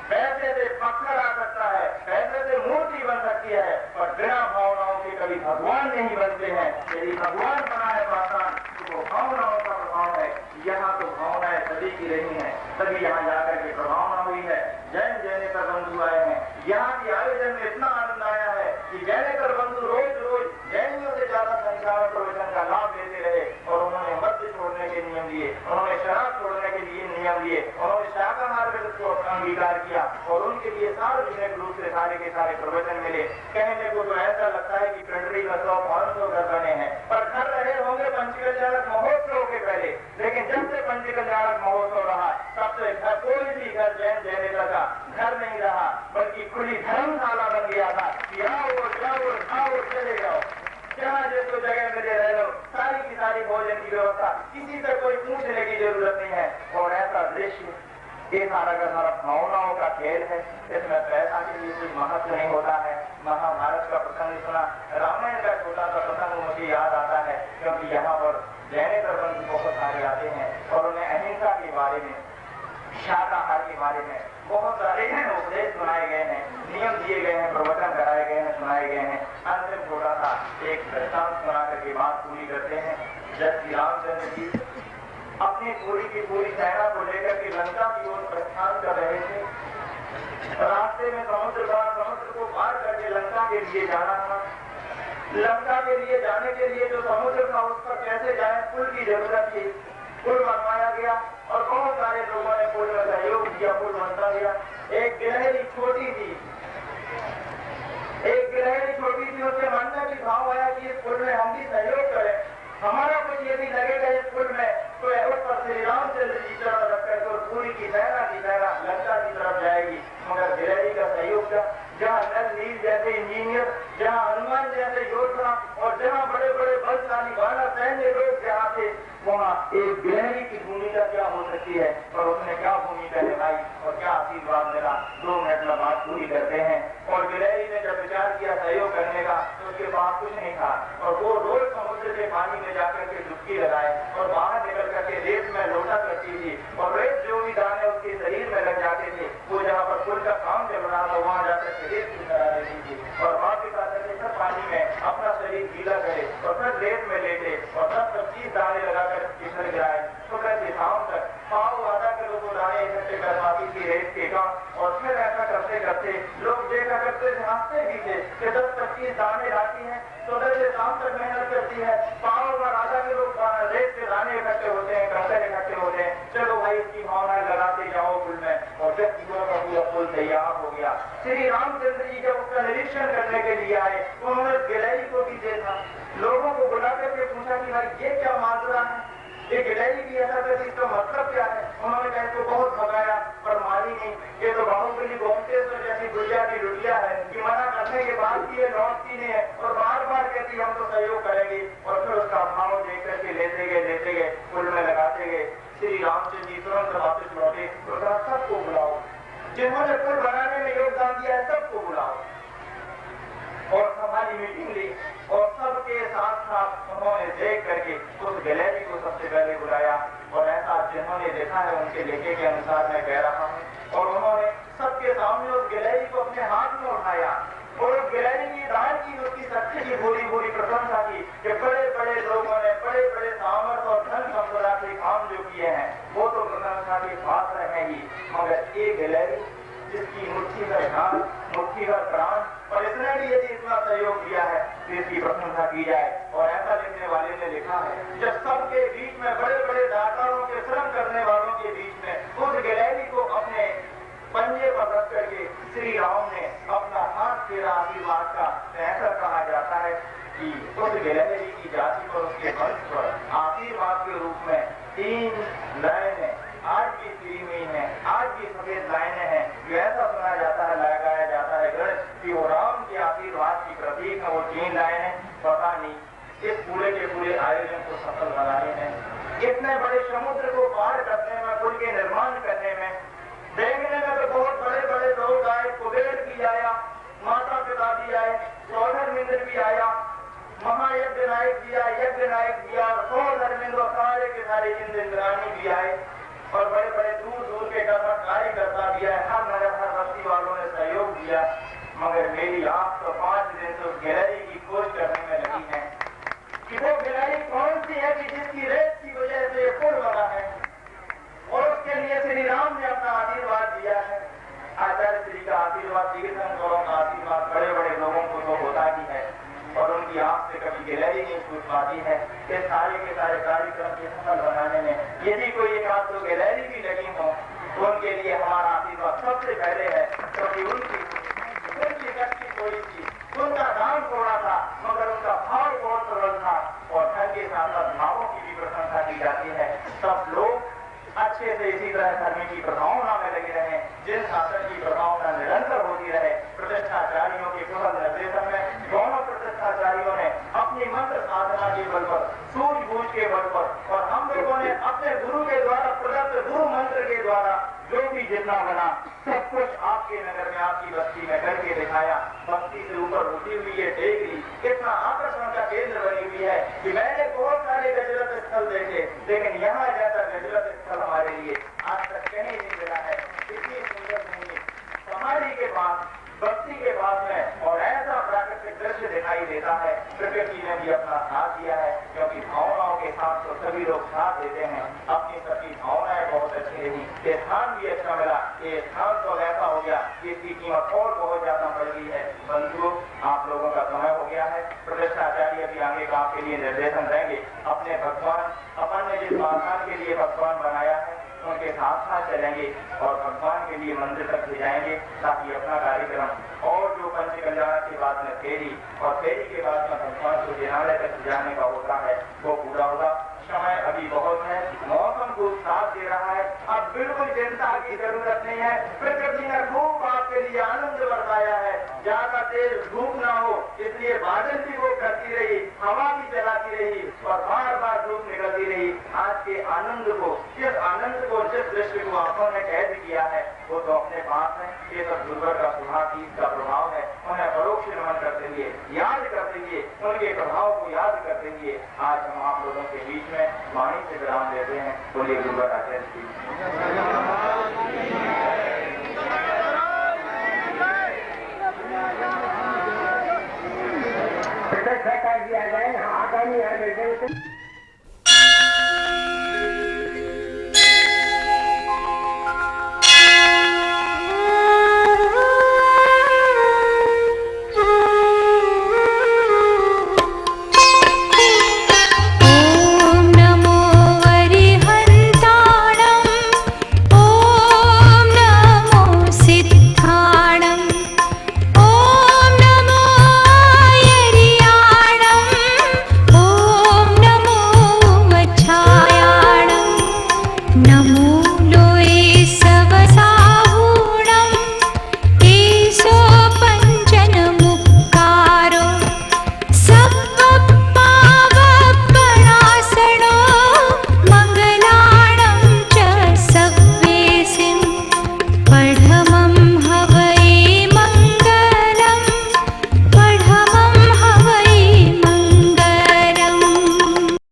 पैसे से पत्थर आ सकता है, पैसे से मूर्ति बन सकती है, पर बिना भावनाओं के कभी भगवान नहीं बनते हैं। यदि भगवान बना है पाषाण तो वो भावनाओं का प्रभाव है। यहाँ तो भावनाएं सभी की रही है, तभी यहाँ जाकर के प्रभावना हुई है। जैन जैनेतर बंधु आए हैं, यहाँ के आयोजन में इतना आनंद आया है कि जैनेतर बंधु रोज रोज जैनियों से ज्यादा संख्या में प्रवचन का लाभ लेते रहे। और उन्होंने मद्य छोड़ने के नियम दिए, उन्होंने शराब छोड़ने के लिए नियम दिए, उन्होंने शाकाहार को अंगीकार किया और उनके लिए सार्वजनिक रूप से सारे के सारे प्रवचन मिले। कहने को तो ऐसा लगता है कि पिंडरी में 100-500 घर बने हैं, पर घर रहे होंगे पंचकल्याणक महोत्सव के पहले। लेकिन जब से पंचकल्याणक महोत्सव रहा तब से घर, कोई भी घर जैन जैनेतर का घर नहीं रहा, बल्कि खुली धर्मशाला बन गया था कि आओ जाओ खाओ चले जाओ, जहाँ जिसको जगह मिले रह लो, सारी की सारी भोजन की व्यवस्था, किसी से कोई पूछने की जरूरत नहीं है। और ऐसा दृश्य, ये सारा का सारा भावनाओं का खेल है। इसमें पैसा के लिए कोई महत्व नहीं होता है। महाभारत का प्रसंग सुना, रामायण का छोटा सा प्रसंग मुझे याद आता है, क्योंकि यहाँ पर जैनेतर बंधु बहुत सारे आते हैं और उन्हें अहिंसा के बारे में, शाकाहार के बारे में बहुत सारे उपदेश सुनाए गए हैं, नियम दिए गए हैं, प्रवचन कराए गए हैं, सुनाए गए हैं। अंतिम छोटा सा एक दृष्टांत सुना करके बात पूरी करते हैं। जब श्री रामचंद्र जी अपनी पूरी की पूरी सेना को लेकर के लंका की ओर प्रस्थान कर रहे थे, रास्ते में समुद्र को पार करके लंका के लिए जाना था। लंका के लिए जाने के लिए जो समुद्र था उस पर कैसे जाए, पुल की जरूरत थी। पुल बनवाया गया और बहुत सारे लोगों ने पुल में सहयोग किया, पुल बनता गया। एक गिलहरी छोटी थी, उसके मन में भी भाव आया कि इस पुल में हम भी सहयोग करें, हमारा कुछ यदि लगेगा इस पुल में तो उस पर श्री रामचंद्र जी चढ़ रखकर तो पूरी की सेना लंका की तरफ जाएगी। मगर गिलहरी का सहयोग था। जहाँ नल नील जैसे इंजीनियर, जहाँ हनुमान जैसे योद्धा और जहाँ बड़े बड़े बलशाली वाला सैन्य लोग जहाँ थे, वहाँ एक गिलहरी की भूमिका क्या हो सकती है। और उसने क्या भूमिका निभाई और क्या आशीर्वाद मिला, 2 मिनट में बात पूरी करते हैं। और गिलहरी ने जब विचार किया सहयोग करने का तो उसके पास कुछ नहीं था और वो रोज समुद्र के पानी में जाकर के डुबकी लगाए और बाहर निकल करके रेत में लोटा करती थी और रेत जो भी दाने उसके शरीर में लग जाते थे वो जहाँ पर पुल का काम चल रहा था वहाँ जाकर के रेत की करा देती थी और वापिस आकर के सब पानी में अपना शरीर गीला करे और फिर रेत में लेटे और 10-25 दाने लगाकर किधर गिराए। सुबह से शाम तक 5-8 किलो को दाने इकट्ठे कर पाती थी रेत के काम। और फिर ऐसा करते करते लोग देखा करते हंसते भी थे कि 10-25 दाने लाती हैं, सुबह से शाम तक मेहनत करती है, 5-8 किलो रेत के दाने इकट्ठे होते हैं, कंकड़ इकट्ठे होते हैं, चलो भाई इसकी भावनाएं लगाते जाओ पुल में। और जब पूरा पुल तैयार हो गया, श्री रामचंद्र जी जब उसका निरीक्षण करने के लिए आए तो उन्होंने गिलहरी को भी देखा, लोगों को बुला करके पूछा कि भाई ये क्या माजरा है, ये गिलहरी भी ऐसा करती, इसका मतलब क्या है। उन्होंने कहा इसको बहुत भगाया पर मानी नहीं, ये तो बाहुबली गोमतेश्वर जैसी गुड़िया की लुटिया है कि मना करने के बाद भी ये लौटती नहीं है और बार बार कहती हम तो सहयोग करेंगे। और फिर उसका भाव देख करके लेते गए, पुल में लगाते गए। श्री रामचंद्र जी तुरंत वापस लौटे तो कहा सबको बुलाओ, जिन्होंने पुल बनाने में योगदान दिया है सबको बुलाओ। और हमारी मीटिंग ली के अनुसार मैं कह रहा हूँ। और उन्होंने सबके सामने उस गिलहरी को अपने हाथ में उठाया और उस गिलहरी की दान की, उसकी शक्ति की भूरी भूरी प्रशंसा की कि बड़े बड़े लोगों ने बड़े बड़े सामर्थ और धन संपदा के काम जो किए हैं वो तो प्रशंसा के पात्र हैं ही, मगर एक गिलहरी जिसकी मुट्ठी भर ध्यान, मुट्ठी भर प्राण, और इसने भी यदि इतना सहयोग दिया है तो इसकी प्रशंसा की जाए। और ऐसा लिखने वाले ने लिखा है, जब सबके बीच में बड़े बड़े दातारों के श्रम करने वालों के बीच में उस गिलहरी को अपने पंजे पर रख करके श्री राम ने अपना हाथ फेरा आशीर्वाद का, ऐसा कहा जाता है कि उस गिलहरी की जाति पर, उसके वंश पर आशीर्वाद के रूप में 3 लाइनें आज भी सीरी हुई है, आज भी सफेद लाइनें हैं, जो ऐसा सुना जाता है, लगाया जाता है गणेश कि वो राम के आशीर्वाद की प्रतीक है। वो 3 लाइनें पता नहीं इस पूरे के पूरे आयोजन को सफल बनाए हैं। इतने बड़े समुद्र को पार करने में, पुल के निर्माण करने में, देखने में तो बहुत बड़े बड़े लोग आए, कुबेर भी आया, माता पिता भी आए, सौधर्मिंद्र भी आया, महायज्ञ नायक भी आया, यज्ञ नायक भी आया, सौधर्मिंद्र सारे के सारे इंद्राणी भी आए, और बड़े बड़े दूर दूर के कार्यकर्ता भी आए, हर बस्ती वालों ने सहयोग दिया। मगर मेरी आंख तो 5 दिन से उस गिलहरी की खोज करने में लगी है कि वो गिलहरी कौन सी है कि जिसकी रेत की वजह से पुल बना है, और उसके लिए श्री राम ने अपना आशीर्वाद दिया है। आचार्य श्री का आशीर्वाद, तीर्थंकरों का आशीर्वाद बड़े बड़े लोगों को तो होता ही है, और उनकी आंख से कभी गिलहरी नहीं छूट पाती है। इस सारे के सारे कार्यक्रम के सफल बनाने में यदि कोई एक आध 2 गिलहरी भी लगी हो तो उनके लिए हमारा आशीर्वाद सबसे पहले है, क्योंकि उनकी शक्ति थोड़ी थी, उनका दान थोड़ा था, मगर उनका भाव बहुत सरल था, और धन के साथ साथ भावों की भी प्रशंसा की जाती है। सब लोग अच्छे से इसी तरह धर्म की प्रभावना में लगे रहे, जिन शासन की प्रभावना निरंतर होती रहे। प्रतिष्ठाचारियों के कुशल निर्देशन में दोनों प्रतिष्ठाचारियों ने अपनी मंत्र साधना के बल पर, सूझबूझ के बल पर, और हम लोगों ने अपने गुरु के द्वारा प्रदत्त गुरु मंत्र के द्वारा जो भी जितना बना सब कुछ आपके नगर में, आपकी बस्ती में करके दिखाया। बस्ती से ऊपर उठी हुई ये टेकरी इतना आकर्षण का केंद्र बनी हुई है कि मैंने बहुत सारे गजरत स्थल देखे, लेकिन यहाँ जैसा गजरत स्थल हमारे लिए आज तक कहीं नहीं मिला है। इतनी सुंदर नहीं, पहाड़ी के पास, बस्ती के पास में, और ऐसा प्राकृतिक दृश्य दिखाई देता है। प्रकृति ने भी अपना साथ दिया है, क्योंकि भावनाओं के साथ तो सभी लोग साथ देते हैं। अपनी सबकी भावनाएं बहुत अच्छी रही, ये स्थान भी अच्छा मिला, ये स्थान तो ऐसा हो गया कि इसकी कीमत और बहुत ज्यादा बढ़ गई है। बंधुओं, आप लोगों का समय हो गया है, प्रतिष्ठाचार्य अभी आगे का आपके लिए निर्देशन देंगे। अपने भगवान, अपन ने जिस आस्थान के लिए भगवान बनाया है उनके साथ साथ चलेंगे और भगवान के लिए मंदिर तक ले जाएंगे, ताकि अपना कार्यक्रम और जो पंच कल्याण के बाद में फेरी, और फेरी के बाद में भगवान को जिनालय तक जाने का होता है, वो पूरा होगा। समय अभी बहुत है, मौसम को साथ दे रहा है, अब बिल्कुल चिंता की जरूरत नहीं है। प्रकृति ने खूब आपके लिए आनंद बरसाया है, ज्यादा तेज धूप ना हो इसलिए बादल भी वो करती रही, हवा भी चलाती रही, और बार बार धूप निकलती रही। आज के आनंद को, जिस आनंद को, जिस दृश्य को आंखों ने कैद किया है, वो तो अपने पास है। ये सब गुरुवर का सुभातीत का प्रभाव है। उन्हें परोक्ष नमन करते हुए, याद करते हुए, उनके प्रभाव को याद करते हुए आज हम आप लोगों के बीच में वाणी से विराम देते हैं। बोलिए गुरुवर आचार्य जी। कर दिया जाए, आगामी